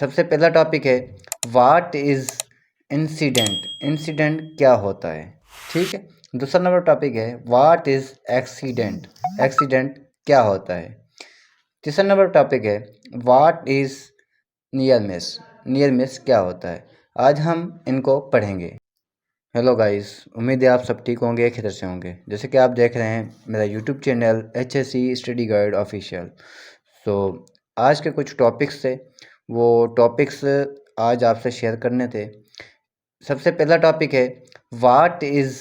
सबसे पहला टॉपिक है व्हाट इज़ इंसिडेंट। इंसिडेंट क्या होता है, ठीक है। दूसरा नंबर टॉपिक है व्हाट इज़ एक्सीडेंट। एक्सीडेंट क्या होता है। तीसरा नंबर टॉपिक है what is near miss. Near miss क्या होता है। आज हम इनको पढ़ेंगे। हेलो गाइस, उम्मीद है आप सब ठीक होंगे, खैर से होंगे। जैसे कि आप देख रहे हैं मेरा YouTube channel HSC study guide official. तो आज के कुछ टॉपिक्स थे, वो टॉपिक्स आज आपसे शेयर करने थे। सबसे पहला टॉपिक है व्हाट इज़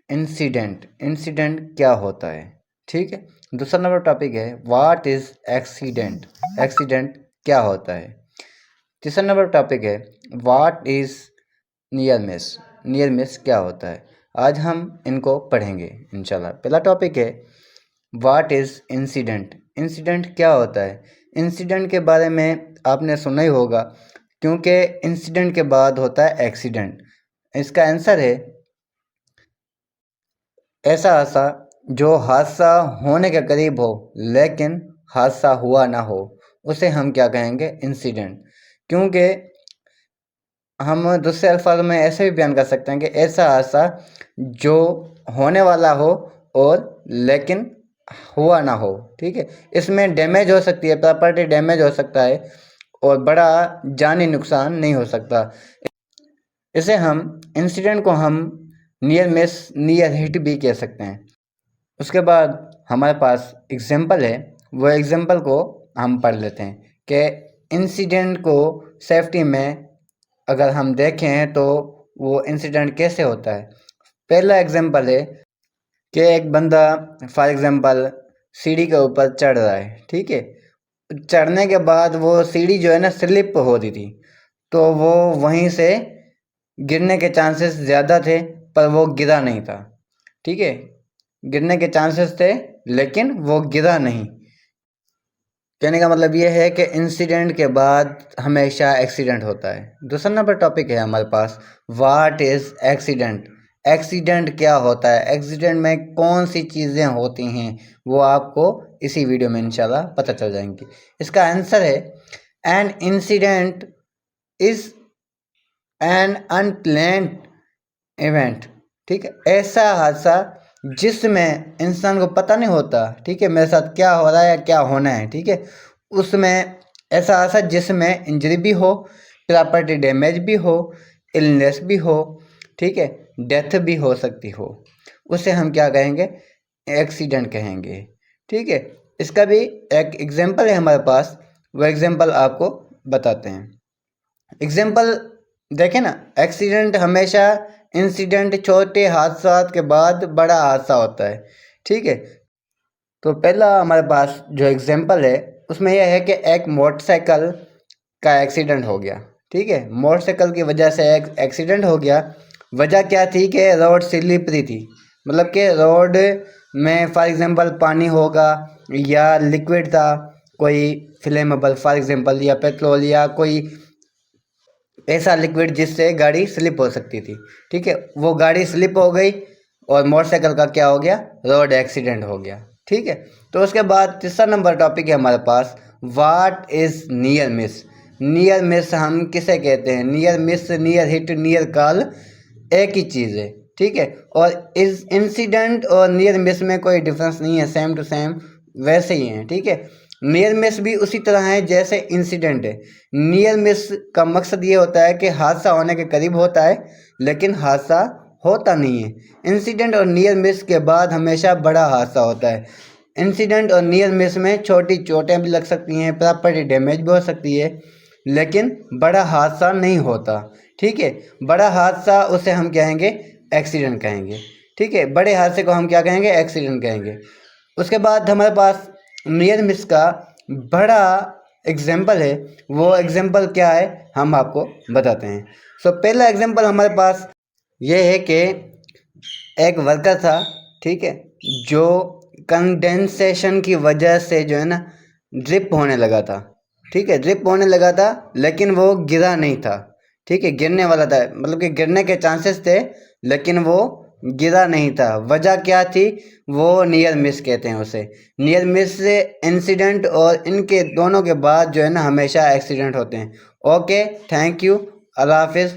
इंसिडेंट। इंसिडेंट क्या होता है, ठीक है। दूसरा नंबर टॉपिक है व्हाट इज़ एक्सीडेंट। एक्सीडेंट क्या होता है। तीसरा नंबर टॉपिक है what is near miss. Near miss क्या होता है। आज हम इनको पढ़ेंगे इंशाल्लाह। पहला टॉपिक है व्हाट इज़ इंसिडेंट। इंसिडेंट क्या होता है। इंसिडेंट के बारे में आपने सुना ही होगा, क्योंकि इंसिडेंट के बाद होता है एक्सीडेंट। इसका आंसर है ऐसा हादसा जो हादसा होने के करीब हो लेकिन हादसा हुआ ना हो, उसे हम क्या कहेंगे, इंसिडेंट। क्योंकि हम दूसरे अल्फाज में ऐसे भी बयान कर सकते हैं कि ऐसा हादसा जो होने वाला हो और लेकिन हुआ ना हो, ठीक है। इसमें डैमेज हो सकती है, प्रॉपर्टी डैमेज हो सकता है और बड़ा जानी नुकसान नहीं हो सकता। इसे हम इंसिडेंट को हम नियर मिस, नियर हिट भी कह सकते हैं। उसके बाद हमारे पास एग्जाम्पल है, वो एग्जाम्पल को हम पढ़ लेते हैं कि इंसिडेंट को सेफ्टी में अगर हम देखें तो वो इंसिडेंट कैसे होता है। पहला एग्जाम्पल है कि एक बंदा फॉर एग्जांपल सीढ़ी के ऊपर चढ़ रहा है, ठीक है। चढ़ने के बाद वो सीढ़ी जो है ना स्लिप हो रही थी, तो वो वहीं से गिरने के चांसेस ज़्यादा थे, पर वो गिरा नहीं था, ठीक है। गिरने के चांसेस थे लेकिन वो गिरा नहीं। कहने का मतलब ये है कि इंसिडेंट के बाद हमेशा एक्सीडेंट होता है। दूसरा नंबर टॉपिक है हमारे पास व्हाट इज़ एक्सीडेंट। एक्सीडेंट क्या होता है, एक्सीडेंट में कौन सी चीज़ें होती हैं, वो आपको इसी वीडियो में इंशाल्लाह पता चल जाएंगी। इसका आंसर है an incident is an unplanned event, ठीक है। ऐसा हादसा जिसमें इंसान को पता नहीं होता, ठीक है, मेरे साथ क्या हो रहा है या क्या होना है, ठीक है। उसमें ऐसा हादसा जिसमें इंजरी भी हो, प्रॉपर्टी डैमेज भी हो, इलनेस भी हो, ठीक है, डेथ भी हो सकती हो, उसे हम क्या कहेंगे, एक्सीडेंट कहेंगे, ठीक है। इसका भी एक एग्जाम्पल है हमारे पास, वो एग्जाम्पल आपको बताते हैं। एग्जाम्पल देखें ना, एक्सीडेंट हमेशा इंसिडेंट छोटे हादसा के बाद बड़ा हादसा होता है, ठीक है। तो पहला हमारे पास जो एग्जांपल है उसमें यह है कि एक मोटरसाइकिल का एक्सीडेंट हो गया, ठीक है। मोटरसाइकिल की वजह से एक एक्सीडेंट हो गया। वजह क्या थी कि रोड स्लिपरी थी, मतलब कि रोड में फॉर एग्जांपल पानी होगा या लिक्विड था, कोई फ्लेमेबल फॉर एग्जांपल, या पेट्रोल, या कोई ऐसा लिक्विड जिससे गाड़ी स्लिप हो सकती थी, ठीक है। वो गाड़ी स्लिप हो गई और मोटरसाइकिल का क्या हो गया, रोड एक्सीडेंट हो गया, ठीक है। तो उसके बाद तीसरा नंबर टॉपिक है हमारे पास what is near miss. Near miss हम किसे कहते हैं, near miss, near hit, near call एक ही चीज़ है, ठीक है। और इस इंसिडेंट और नियर मिस में कोई डिफरेंस नहीं है, सेम टू सेम वैसे ही हैं, ठीक है। नियर मिस भी उसी तरह है जैसे इंसिडेंट है। नियर मिस का मकसद ये होता है कि हादसा होने के करीब होता है लेकिन हादसा होता नहीं है। इंसिडेंट और नियर मिस के बाद हमेशा बड़ा हादसा होता है। इंसिडेंट और नियर मिस में छोटी चोटें भी लग सकती हैं, प्रॉपर्टी डैमेज भी हो सकती है, लेकिन बड़ा हादसा नहीं होता, ठीक है। बड़ा हादसा उसे हम कहेंगे एक्सीडेंट कहेंगे, ठीक है। बड़े हादसे को हम क्या कहेंगे, एक्सीडेंट कहेंगे। उसके बाद हमारे पास नियर मिस का बड़ा एग्जाम्पल है, वो एग्जाम्पल क्या है हम आपको बताते हैं। सो पहला एग्जाम्पल हमारे पास ये है कि एक वर्कर था, ठीक है, जो कंडेंसेशन की वजह से जो है ना ड्रिप होने लगा था, ठीक है। ड्रिप होने लगा था लेकिन वो गिरा नहीं था, ठीक है। गिरने वाला था, मतलब कि गिरने के चांसेस थे लेकिन वो गिरा नहीं था। वजह क्या थी? वो नियर मिस कहते हैं उसे। नियर मिस से इंसिडेंट और इनके दोनों के बाद जो है ना हमेशा एक्सीडेंट होते हैं। ओके, थैंक यू, अल्लाह हाफिज़।